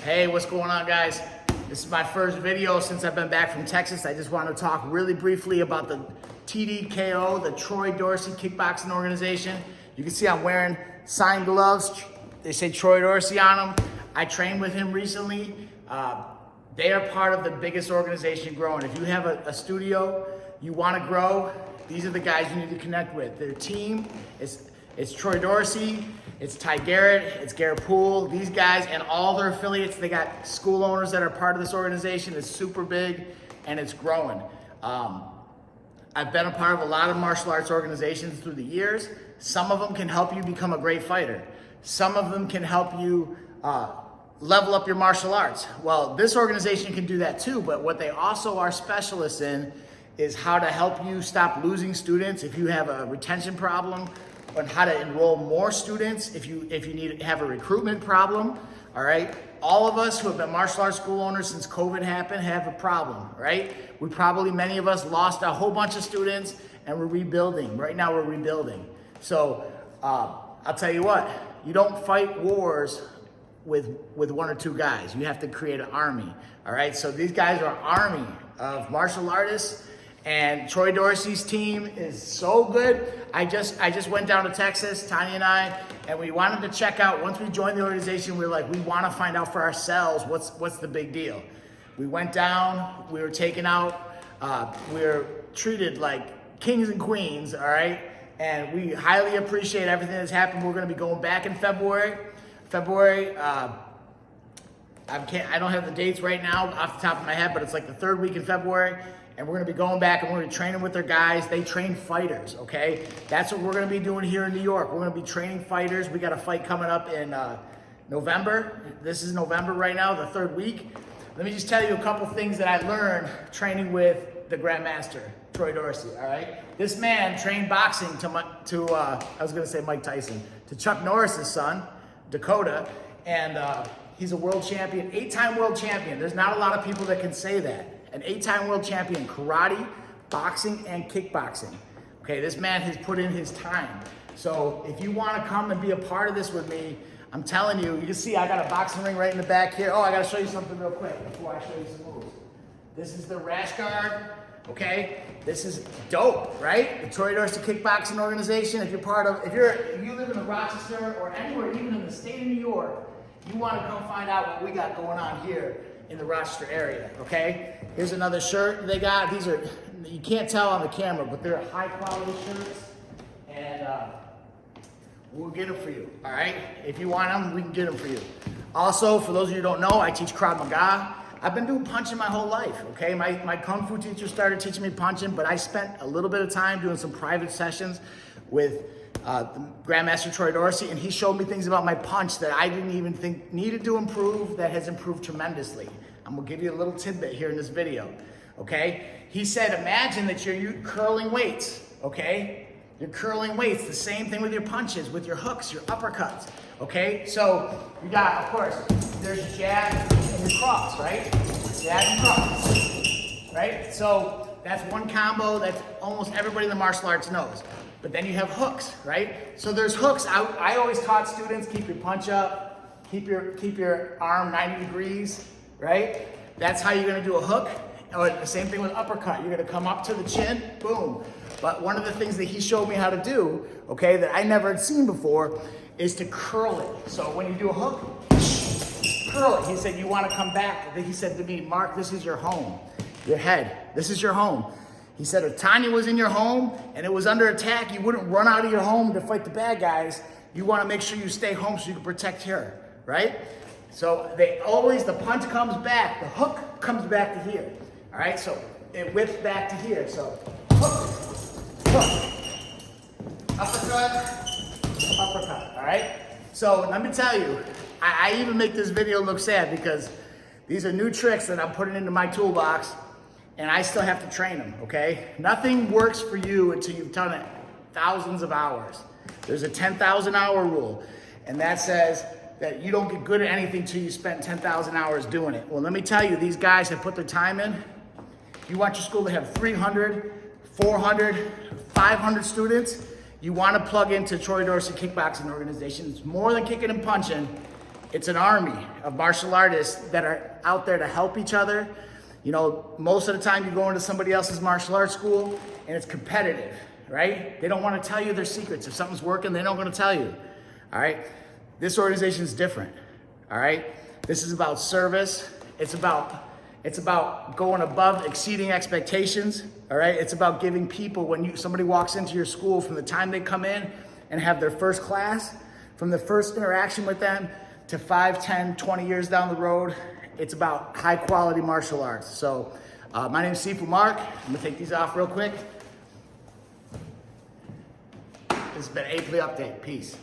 Hey, what's going on, guys? This is my first video since I've been back from Texas. I just want to talk really briefly about the TDKO, the Troy Dorsey Kickboxing Organization. You can see I'm wearing signed gloves. They say Troy Dorsey on them. I trained with him recently. They are part of the biggest organization growing. If you have a studio, you want to grow, these are the guys you need to connect with. Their team it's Troy Dorsey, it's Ty Garrett, it's Garrett Poole, these guys and all their affiliates. They got school owners that are part of this organization. It's super big and it's growing. I've been a part of a lot of martial arts organizations through the years. Some of them can help you become a great fighter. Some of them can help you level up your martial arts. Well, this organization can do that too, but what they also are specialists in is how to help you stop losing students if you have a retention problem, on how to enroll more students if you have a recruitment problem. All right, all of us who have been martial arts school owners since COVID happened have a problem, right? Many of us lost a whole bunch of students and we're rebuilding. Right now we're rebuilding. So I'll tell you what, you don't fight wars with one or two guys. You have to create an army, all right? So these guys are an army of martial artists, and Troy Dorsey's team is so good. I just went down to Texas, Tanya and I, and we wanted to check out. Once we joined the organization, we were like, we want to find out for ourselves what's the big deal. We went down, we were taken out, we were treated like kings and queens, all right? And we highly appreciate everything that's happened. We're gonna be going back in February. I don't have the dates right now off the top of my head, but it's like the third week in February. And we're gonna be going back and we're gonna be training with their guys. They train fighters, okay? That's what we're gonna be doing here in New York. We're gonna be training fighters. We got a fight coming up in November. This is November right now, the third week. Let me just tell you a couple things that I learned training with the Grandmaster, Troy Dorsey, all right? This man trained boxing I was gonna say Mike Tyson, to Chuck Norris's son, Dakota, and he's a world champion, 8-time world champion. There's not a lot of people that can say that. An 8-time world champion, karate, boxing, and kickboxing. Okay, this man has put in his time. So if you want to come and be a part of this with me, I'm telling you, you can see I got a boxing ring right in the back here. Oh, I got to show you something real quick before I show you some moves. This is the rash guard, okay? This is dope, right? The Troy Dorsey Kickboxing Organization. If you live in the Rochester or anywhere, even in the state of New York, you want to come find out what we got going on here in the Rochester area, okay? Here's another shirt they got. These are, you can't tell on the camera, but they're high quality shirts, and we'll get them for you, all right? If you want them, we can get them for you. Also, for those of you who don't know, I teach Krav Maga. I've been doing punching my whole life, okay? My Kung Fu teacher started teaching me punching, but I spent a little bit of time doing some private sessions with the Grandmaster Troy Dorsey, and he showed me things about my punch that I didn't even think needed to improve, that has improved tremendously. I'm gonna give you a little tidbit here in this video, okay? He said, imagine that you're curling weights, okay? You're curling weights, the same thing with your punches, with your hooks, your uppercuts, okay? So you got, of course, there's jab and your cross, right? Jab and cross, right? So that's one combo that almost everybody in the martial arts knows. But then you have hooks, right? So there's hooks. I always taught students, keep your punch up, keep your arm 90 degrees, right? That's how you're gonna do a hook. Or the same thing with uppercut. You're gonna come up to the chin, boom. But one of the things that he showed me how to do, okay, that I never had seen before, is to curl it. So when you do a hook, curl it. He said, you wanna come back. He said to me, Mark, this is your home. Your head, this is your home. He said, if Tanya was in your home and it was under attack, you wouldn't run out of your home to fight the bad guys. You wanna make sure you stay home so you can protect her, right? So the punch comes back, the hook comes back to here, all right? So it whips back to here, so hook, uppercut, uppercut, all right? So let me tell you, I even make this video look sad because these are new tricks that I'm putting into my toolbox, and I still have to train them, okay? Nothing works for you until you've done it thousands of hours. There's a 10,000 hour rule, and that says that you don't get good at anything until you spend 10,000 hours doing it. Well, let me tell you, these guys have put their time in. If you want your school to have 300, 400, 500 students, you want to plug into Troy Dorsey Kickboxing Organization. It's more than kicking and punching. It's an army of martial artists that are out there to help each other. You know, most of the time you go into somebody else's martial arts school and it's competitive, right? They don't want to tell you their secrets. If something's working, they're not going to tell you, all right? This organization is different, all right? This is about service. It's about going above, exceeding expectations, all right? It's about giving people, when somebody walks into your school, from the time they come in and have their first class, from the first interaction with them to 5, 10, 20 years down the road, it's about high quality martial arts. So my name is Sifu Mark. I'm gonna take these off real quick. This has been A Play Update. Peace.